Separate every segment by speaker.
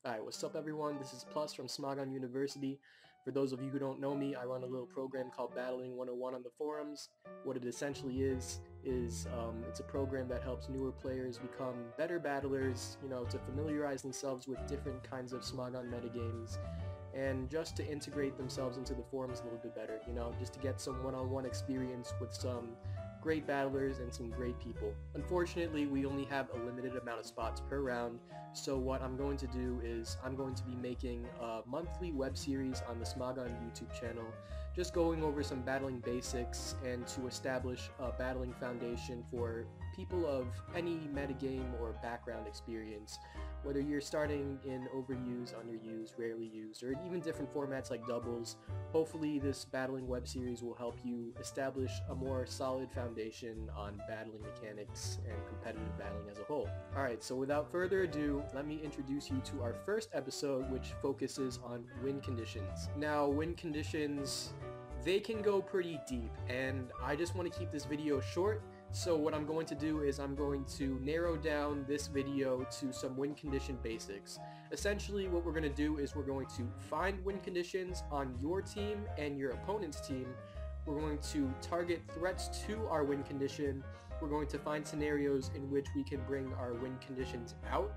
Speaker 1: Alright, what's up everyone? This is Plus from Smogon University. For those of you who don't know me, I run a little program called Battling 101 on the forums. What it essentially is it's a program that helps newer players become better battlers, to familiarize themselves with different kinds of Smogon metagames, and just to integrate themselves into the forums a little bit better, just to get some one-on-one experience with some great battlers and some great people. Unfortunately, we only have a limited amount of spots per round, so what I'm going to do is I'm going to be making a monthly web series on the Smogon YouTube channel, just going over some battling basics and to establish a battling foundation for people of any metagame or background experience, whether you're starting in overused, underused, rarely used, or even different formats like doubles. Hopefully this battling web series will help you establish a more solid foundation on battling mechanics and competitive battling as a whole. Alright, so without further ado, let me introduce you to our first episode, which focuses on win conditions. Now, win conditions, they can go pretty deep, and I just want to keep this video short. So what I'm going to do is I'm going to narrow down this video to some win condition basics. Essentially what we're going to do is we're going to find win conditions on your team and your opponent's team. We're going to target threats to our win condition. We're going to find scenarios in which we can bring our win conditions out.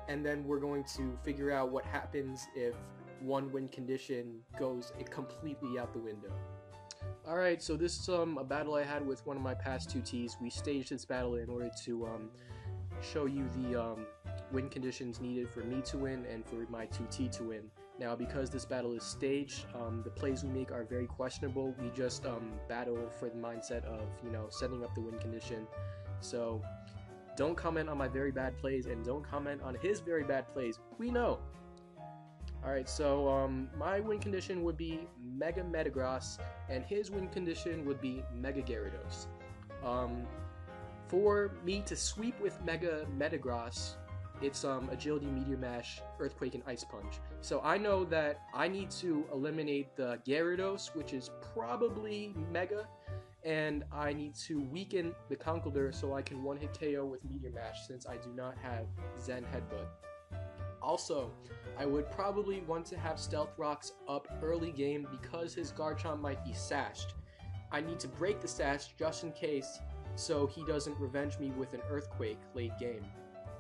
Speaker 1: And then we're going to figure out what happens if one win condition goes completely out the window. Alright, so this is a battle I had with one of my past 2Ts. We staged this battle in order to show you the win conditions needed for me to win and for my 2T to win. Now, because this battle is staged, the plays we make are very questionable. We just battle for the mindset of, setting up the win condition. So, don't comment on my very bad plays and don't comment on his very bad plays. We know. Alright, so my win condition would be Mega Metagross, and his win condition would be Mega Gyarados. For me to sweep with Mega Metagross, it's Agility, Meteor Mash, Earthquake, and Ice Punch. So I know that I need to eliminate the Gyarados, which is probably Mega, and I need to weaken the Conkeldurr so I can one-hit KO with Meteor Mash since I do not have Zen Headbutt. Also, I would probably want to have Stealth Rocks up early game because his Garchomp might be sashed. I need to break the sash just in case so he doesn't revenge me with an Earthquake late game.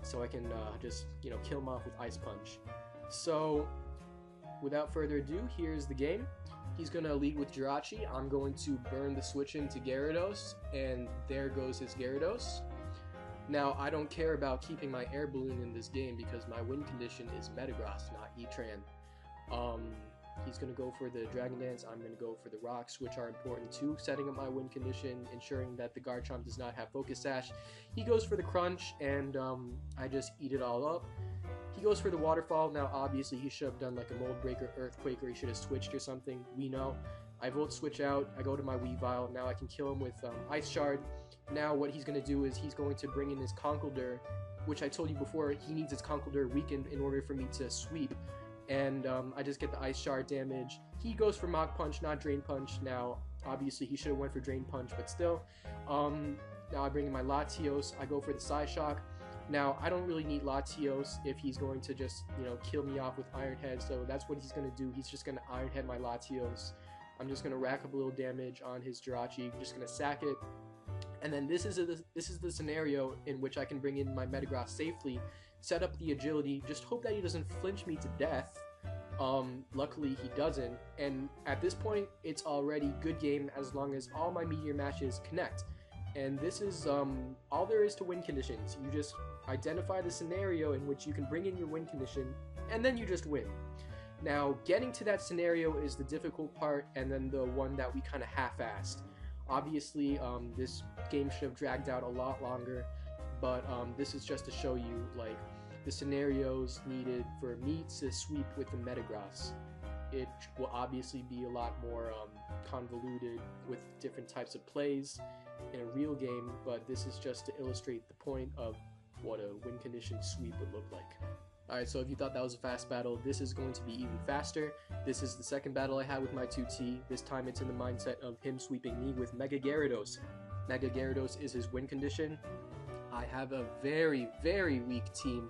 Speaker 1: So I can just, kill him off with Ice Punch. So, without further ado, here's the game. He's going to lead with Jirachi. I'm going to burn the switch into Gyarados, and there goes his Gyarados. Now, I don't care about keeping my air balloon in this game because my win condition is Metagross, not Heatran. He's going to go for the Dragon Dance, I'm going to go for the Rocks, which are important too, setting up my win condition, ensuring that the Garchomp does not have Focus Sash. He goes for the Crunch, and I just eat it all up. He goes for the Waterfall. Now, obviously, he should have done like a Mold Breaker, Earthquake, or he should have switched or something. We know. I Volt Switch out, I go to my Weavile. Now I can kill him with Ice Shard. Now what he's going to do is he's going to bring in his Conkeldurr, which I told you before, he needs his Conkeldurr weakened in order for me to sweep. And I just get the Ice Shard damage. He goes for Mach Punch, not Drain Punch. Now, obviously, he should have went for Drain Punch, but still. Now I bring in my Latios. I go for the Psyshock. Now, I don't really need Latios if he's going to just, kill me off with Iron Head. So that's what he's going to do. He's just going to Iron Head my Latios. I'm just going to rack up a little damage on his Jirachi. Just going to sack it. And then this is the scenario in which I can bring in my Metagross safely, set up the agility, just hope that he doesn't flinch me to death. Luckily he doesn't, and at this point it's already good game as long as all my Meteor Mashes connect. And this is all there is to win conditions. You just identify the scenario in which you can bring in your win condition, and then you just win. Now, getting to that scenario is the difficult part, and then the one that we kind of half-assed. Obviously, this game should have dragged out a lot longer, but this is just to show you like the scenarios needed for me to sweep with the Metagross. It will obviously be a lot more convoluted with different types of plays in a real game, but this is just to illustrate the point of what a win condition sweep would look like. Alright, so if you thought that was a fast battle, this is going to be even faster. This is the second battle I had with my 2T. This time it's in the mindset of him sweeping me with Mega Gyarados. Mega Gyarados is his win condition. I have a very, very weak team.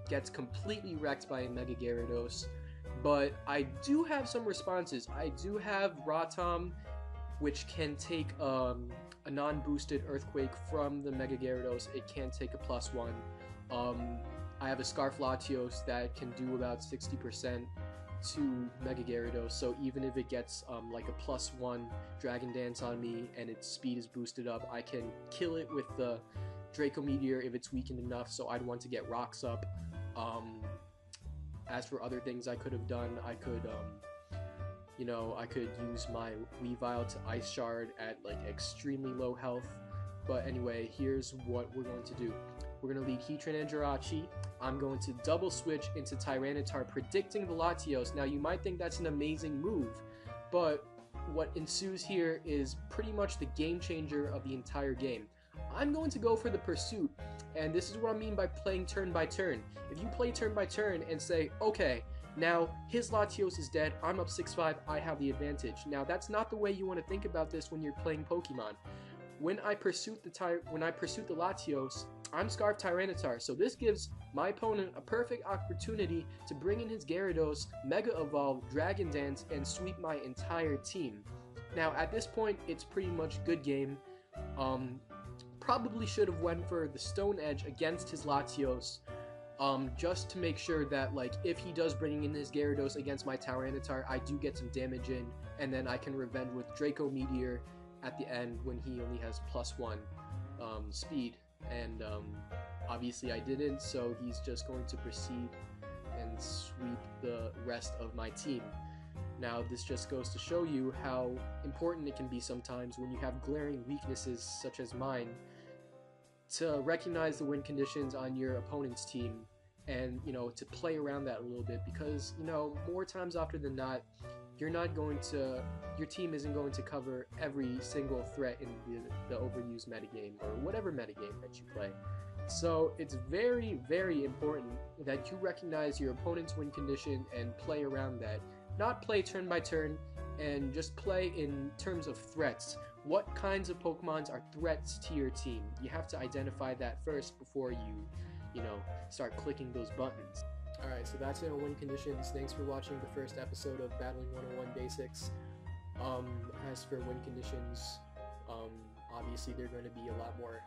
Speaker 1: gets completely wrecked by a Mega Gyarados. But I do have some responses. I do have Rotom, which can take a non-boosted Earthquake from the Mega Gyarados. It can take a +1. I have a Scarf Latios that can do about 60% to Mega Gyarados, so even if it gets like a +1 Dragon Dance on me and its speed is boosted up, I can kill it with the Draco Meteor if it's weakened enough, so I'd want to get Rocks up. As for other things I could have done, I could I could use my Weavile to Ice Shard at like extremely low health. But anyway, here's what we're going to do. We're going to lead Heatran and Jirachi. I'm going to double switch into Tyranitar, predicting the Latios. Now you might think that's an amazing move, but what ensues here is pretty much the game changer of the entire game. I'm going to go for the Pursuit, and this is what I mean by playing turn by turn. If you play turn by turn and say, okay, now his Latios is dead, I'm up 6-5, I have the advantage. Now that's not the way you want to think about this when you're playing Pokemon. When I pursuit the Latios, I'm Scarf Tyranitar, so this gives my opponent a perfect opportunity to bring in his Gyarados, Mega Evolve, Dragon Dance, and sweep my entire team. Now at this point, it's pretty much good game. Probably should have went for the Stone Edge against his Latios, just to make sure that like if he does bring in his Gyarados against my Tyranitar, I do get some damage in, and then I can revenge with Draco Meteor at the end when he only has +1 speed. And obviously I didn't, so he's just going to proceed and sweep the rest of my team. Now this just goes to show you how important it can be sometimes when you have glaring weaknesses such as mine to recognize the win conditions on your opponent's team and, to play around that a little bit, because, more times often than not, your team isn't going to cover every single threat in the overused metagame or whatever metagame that you play. So it's very, very important that you recognize your opponent's win condition and play around that. Not play turn by turn and just play in terms of threats. What kinds of Pokemons are threats to your team? You have to identify that first before you start clicking those buttons. Alright, so that's it on win conditions. Thanks for watching the first episode of Battling 101 Basics. As for win conditions, obviously they're going to be a lot more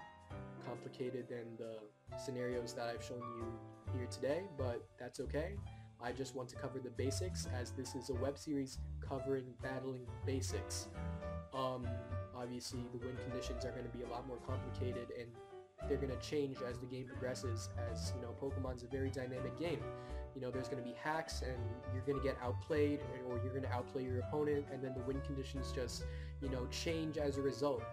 Speaker 1: complicated than the scenarios that I've shown you here today, but that's okay. I just want to cover the basics, as this is a web series covering battling basics. Obviously the win conditions are going to be a lot more complicated, and they're going to change as the game progresses, as Pokemon's a very dynamic game. There's going to be hacks, and you're going to get outplayed, or you're going to outplay your opponent, and then the win conditions just change as a result.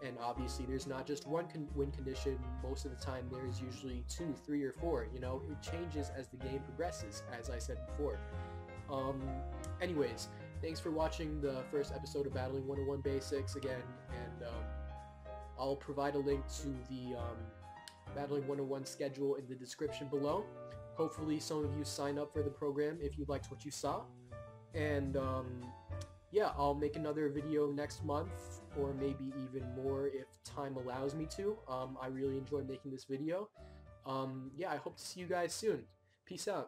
Speaker 1: And obviously there's not just one win condition. Most of the time there's usually 2, 3, or 4. It changes as the game progresses, as I said before. Anyways, thanks for watching the first episode of Battling 101 Basics again, and I'll provide a link to the Battling 101 schedule in the description below. Hopefully some of you sign up for the program if you liked what you saw. And yeah, I'll make another video next month, or maybe even more if time allows me to. I really enjoyed making this video. Yeah, I hope to see you guys soon. Peace out.